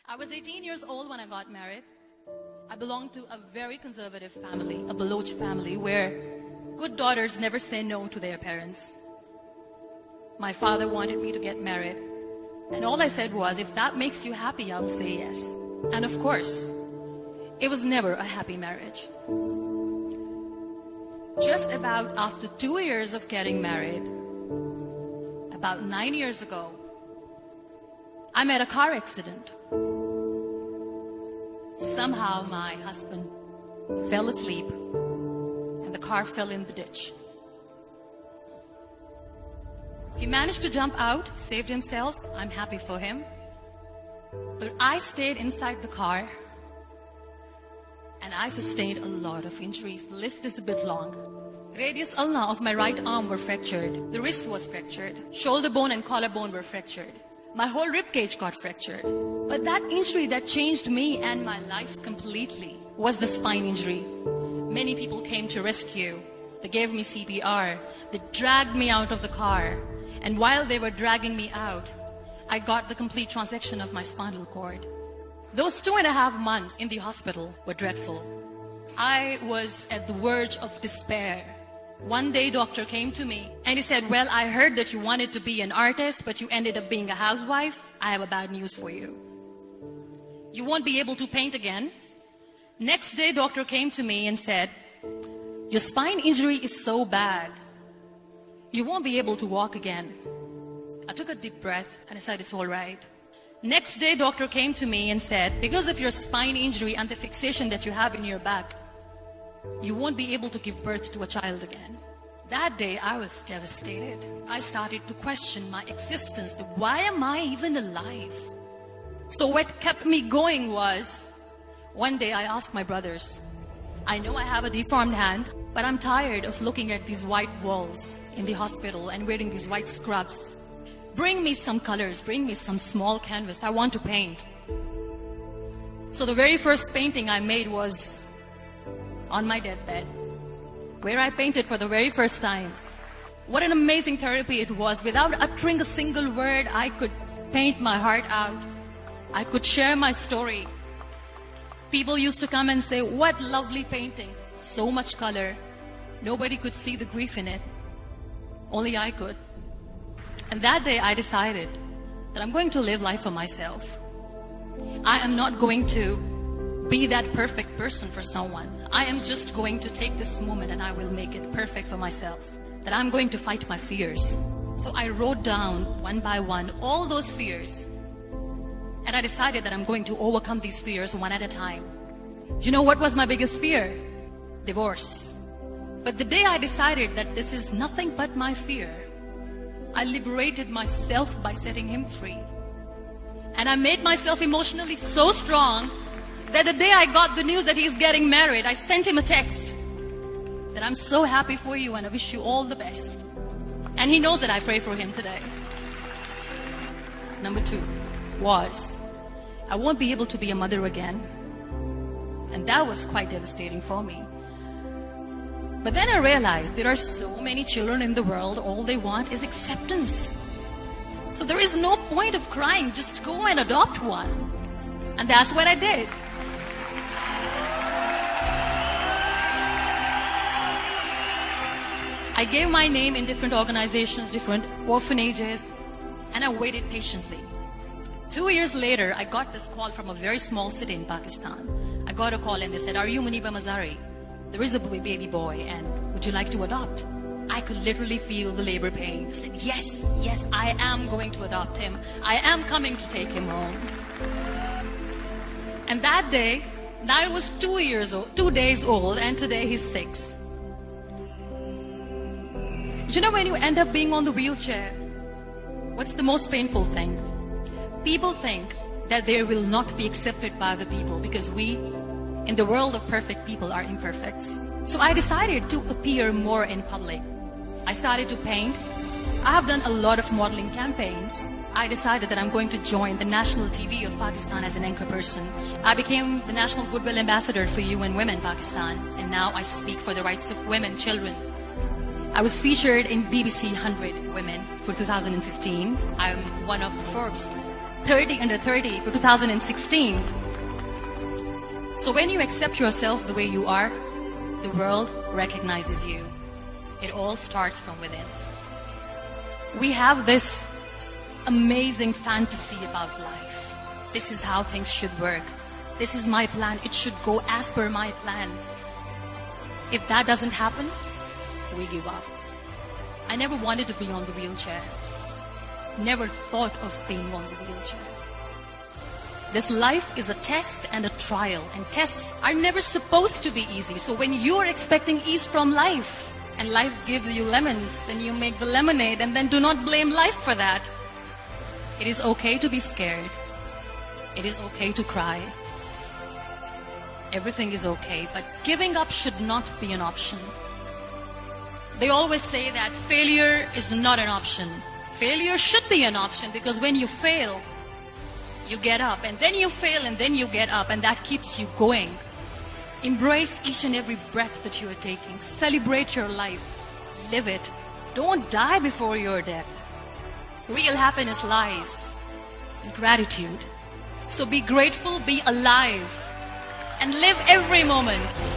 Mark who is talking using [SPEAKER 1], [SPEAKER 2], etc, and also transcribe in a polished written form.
[SPEAKER 1] I was 18 years old when I got married. I belonged to a very conservative family, a Baloch family, where good daughters never say no to their parents. My father wanted me to get married, and all I said was, if that makes you happy, I'll say yes. And of course, it was never a happy marriage. Just about after 2 years of getting married, about 9 years ago, I met a car accident. Somehow my husband fell asleep and the car fell in the ditch. He managed to jump out, saved himself. I'm happy for him. But I stayed inside the car and I sustained a lot of injuries. The list is a bit long. Radius ulna of my right arm were fractured. The wrist was fractured. Shoulder bone and collarbone were fractured. My whole rib cage got fractured. But that injury that changed me and my life completely was the spine injury. Many people came to rescue. They gave me CPR. They dragged me out of the car. And while they were dragging me out, I got the complete transection of my spinal cord. Those 2.5 months in the hospital were dreadful. I was at the verge of despair. One day, doctor came to me and he said, well, I heard that you wanted to be an artist, but you ended up being a housewife. I have a bad news for you. You won't be able to paint again. Next day, doctor came to me and said, your spine injury is so bad, you won't be able to walk again. I took a deep breath and I said, it's all right. Next day, doctor came to me and said, because of your spine injury and the fixation that you have in your back, you won't be able to give birth to a child again. That day, I was devastated. I started to question my existence. Why am I even alive? So what kept me going was, one day I asked my brothers, I know I have a deformed hand, but I'm tired of looking at these white walls in the hospital and wearing these white scrubs. Bring me some colors, bring me some small canvas. I want to paint. So the very first painting I made was on my deathbed, where I painted for the very first time. What an amazing therapy it was. Without uttering a single word, I could paint my heart out. I could share my story. People used to come and say, what lovely painting. So much color. Nobody could see the grief in it. Only I could. And that day I decided that I'm going to live life for myself. I am not going to be that perfect person for someone. I am just going to take this moment and I will make it perfect for myself. That I'm going to fight my fears. So I wrote down one by one all those fears. And I decided that I'm going to overcome these fears one at a time. You know what was my biggest fear? Divorce. But the day I decided that this is nothing but my fear, I liberated myself by setting him free. And I made myself emotionally so strong that the day I got the news that he's getting married, I sent him a text that I'm so happy for you and I wish you all the best. And he knows that I pray for him today. Number 2 was, I won't be able to be a mother again. And that was quite devastating for me. But then I realized there are so many children in the world, all they want is acceptance. So there is no point of crying, just go and adopt one. And that's what I did. I gave my name in different organizations, different orphanages, and I waited patiently. 2 years later, I got this call from a very small city in Pakistan. I got a call and they said, are you Muniba Mazari? There is a baby boy and would you like to adopt? I could literally feel the labor pain. I said, yes, I am going to adopt him. I am coming to take him home. And that day, I was 2 days old, and today he's 6. You know, when you end up being on the wheelchair, what's the most painful thing? People think that they will not be accepted by the people because we, in the world of perfect people, are imperfects. So I decided to appear more in public. I started to paint. I have done a lot of modeling campaigns. I decided that I'm going to join the national TV of Pakistan as an anchor person. I became the National Goodwill Ambassador for UN Women Pakistan, and now I speak for the rights of women, children. I was featured in BBC 100 Women for 2015. I'm one of Forbes 30 under 30 for 2016. So when you accept yourself the way you are, the world recognizes you. It all starts from within. We have this amazing fantasy about life. This is how things should work. This is my plan. It should go as per my plan. If that doesn't happen, we give up. I never wanted to be on the wheelchair. Never thought of being on the wheelchair. This life is a test and a trial, and tests are never supposed to be easy. So when you are expecting ease from life, and life gives you lemons, then you make the lemonade, and then do not blame life for that. It is okay to be scared. It is okay to cry. Everything is okay, but giving up should not be an option. They always say that failure is not an option. Failure should be an option, because when you fail, you get up, and then you fail, and then you get up, and that keeps you going. Embrace each and every breath that you are taking. Celebrate your life. Live it. Don't die before your death. Real happiness lies in gratitude. So be grateful, be alive, and live every moment.